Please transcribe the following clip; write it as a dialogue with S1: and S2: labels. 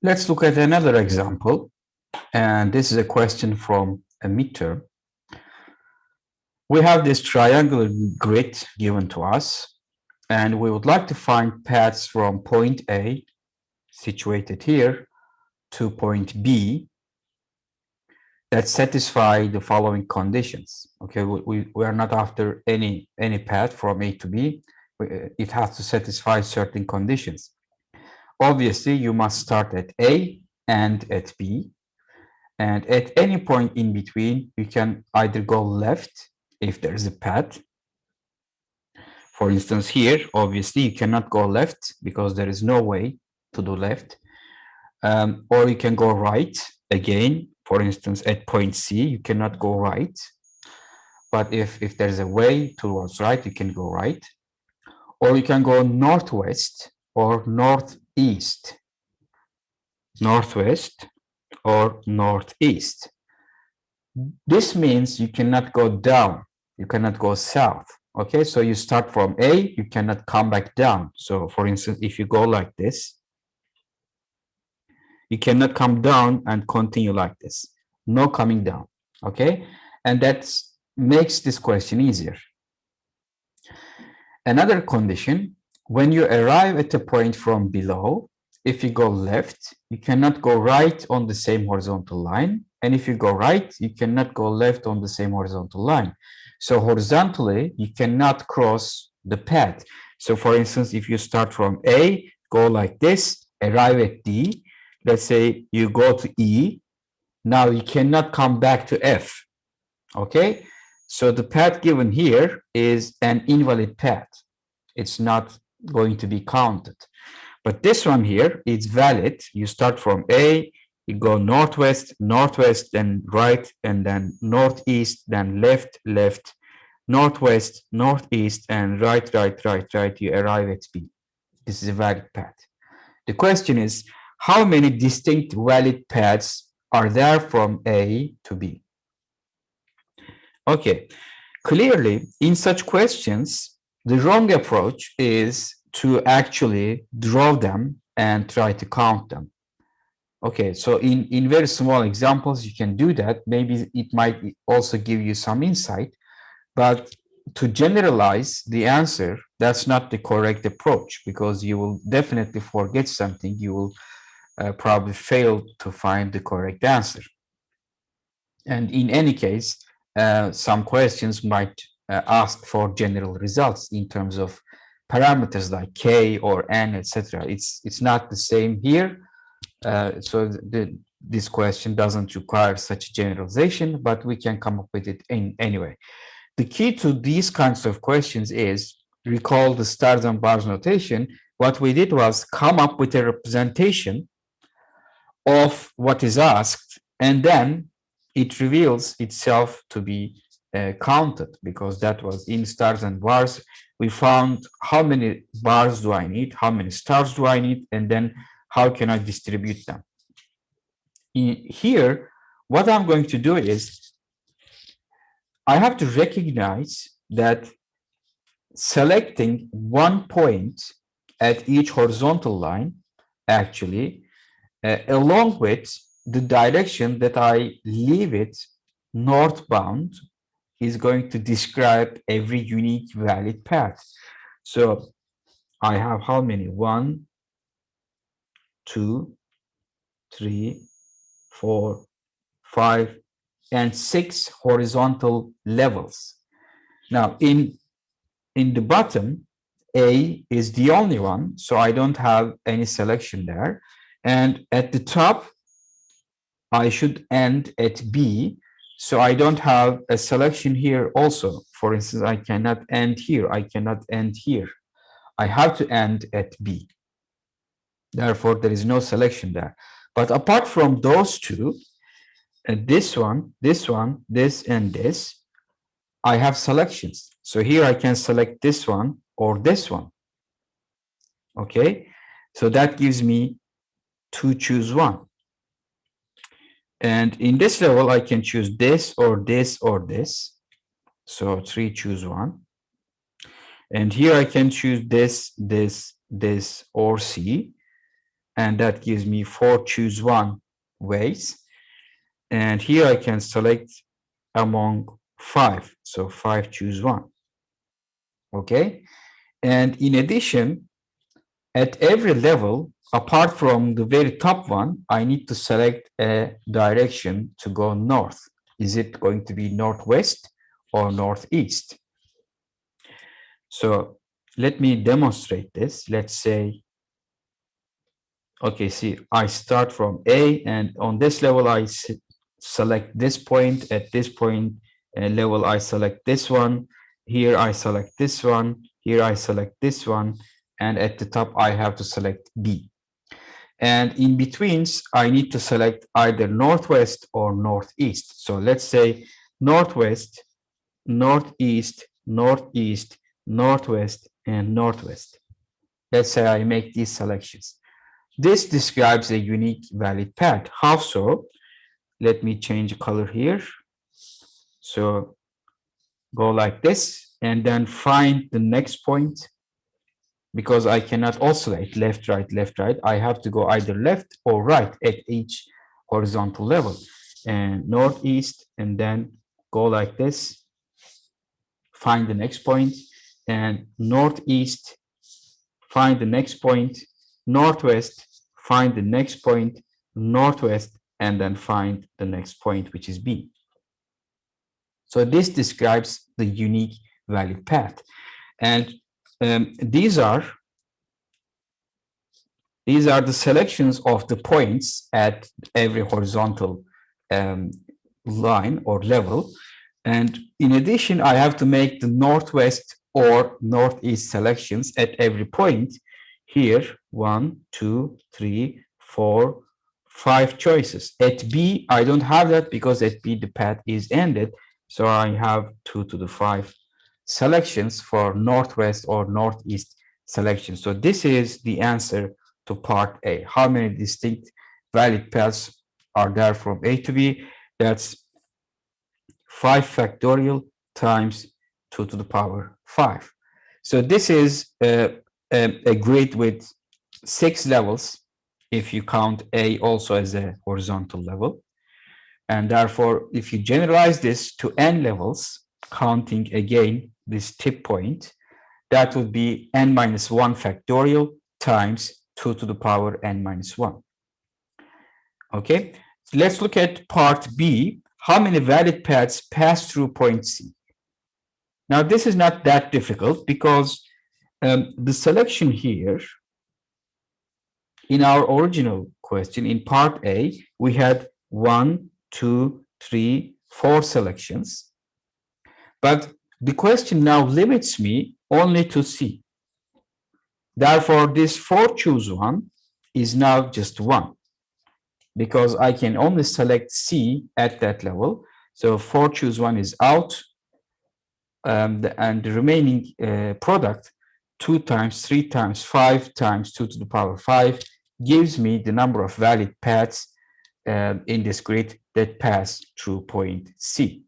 S1: Let's look at another example. And this is a question from a midterm. We have this triangular grid given to us, and we would like to find paths from point A, situated here, to point B that satisfy the following conditions. Okay, we are not after any path from A to B. It has to satisfy certain conditions. Obviously, you must start at A and at B. And at any point in between, you can either go left if there is a path. For instance, here, obviously, you cannot go left because there is no way to do left. Or you can go right again. For instance, at point C, you cannot go right. But if there's a way towards right, you can go right. Or you can go northwest or northeast. Northwest or northeast. This means you cannot go down, you cannot go south. Okay, so you start from A, you cannot come back down. So for instance, if you go like this, you cannot come down and continue like this. No coming down. Okay, and that makes this question easier. Another condition, when you arrive at a point from below, if you go left, you cannot go right on the same horizontal line. And if you go right, you cannot go left on the same horizontal line. So horizontally, you cannot cross the path. So for instance, if you start from A, go like this, arrive at D, let's say you go to E, now you cannot come back to F. Okay, so the path given here is an invalid path. It's not going to be counted. But this one here is valid. You start from A, you go northwest, northwest, then right, and then northeast, then left, left, northwest, northeast, and right, right, right, right. You arrive at B. This is a valid path. The question is, how many distinct valid paths are there from A to B? Okay, clearly, in such questions, the wrong approach is to actually draw them and try to count them. Okay, so in very small examples, you can do that. Maybe it might also give you some insight, but to generalize the answer, that's not the correct approach because you will definitely forget something. You will probably fail to find the correct answer. And in any case, some questions might ask for general results in terms of parameters like k or n, etc. It's not the same here. So this question doesn't require such generalization, but we can come up with it anyway. The key to these kinds of questions is recall the stars and bars notation. What we did was come up with a representation of what is asked, and then it reveals itself to be counted because that was in stars and bars. We found how many bars do I need, how many stars do I need, and then how can I distribute them. Here, what I'm going to do is I have to recognize that selecting one point at each horizontal line, actually, along with the direction that I leave it northbound, is going to describe every unique valid path. So I have how many? 1, 2, 3, 4, 5, and 6 horizontal levels. Now, in the bottom, A is the only one, so I don't have any selection there. And at the top, I should end at B, so I don't have a selection here also. For instance, I cannot end here, I cannot end here. I have to end at B. Therefore, there is no selection there. But apart from those two, this one, this, and this, I have selections. So here I can select this one or this one. Okay, so that gives me to choose one. And in this level, I can choose this or this or this. So 3, choose one. And here I can choose this, this, this, or C. and that gives me 4 choose 1 ways. And here I can select among 5. So 5 choose 1. Okay. And in addition, at every level, apart from the very top one, I need to select a direction to go north. Is it going to be northwest or northeast? So let me demonstrate this. Let's say, okay, see, I start from A, and on this level, I select this point. At this point level, I select this one. Here, I select this one. Here, I select this one. And at the top, I have to select B. And in betweens, I need to select either northwest or northeast. So let's say northwest, northeast, northeast, northwest, and northwest. Let's say I make these selections. This describes a unique valid path. How so? Let me change the color here. So go like this and then find the next point. Because I cannot oscillate left, right, I have to go either left or right at each horizontal level. And northeast, and then go like this, find the next point, and northeast, find the next point, northwest, find the next point, northwest, and then find the next point, which is B. So this describes the unique valid path. And these are the selections of the points at every horizontal line or level. And in addition, I have to make the northwest or northeast selections at every point. Here, 1, 2, 3, 4, 5 choices. At B, I don't have that because at B the path is ended. So I have 2 to the 5 selections for northwest or northeast selection. So this is the answer to part A. How many distinct valid paths are there from A to B? That's 5 factorial times 2 to the power 5. So this is a grid with 6 levels if you count A also as a horizontal level. And therefore, if you generalize this to n levels, counting again this tip point, that would be n minus 1 factorial times 2 to the power n minus 1. Okay, so let's look at part B. How many valid paths pass through point C? Now, this is not that difficult because the selection here, in our original question, in part A, we had 1, 2, 3, 4 selections. But the question now limits me only to C. Therefore, this 4 choose 1 is now just 1 because I can only select C at that level. So 4 choose 1 is out, and the remaining product, 2 times 3 times 5 times 2 to the power 5 gives me the number of valid paths in this grid that pass through point C.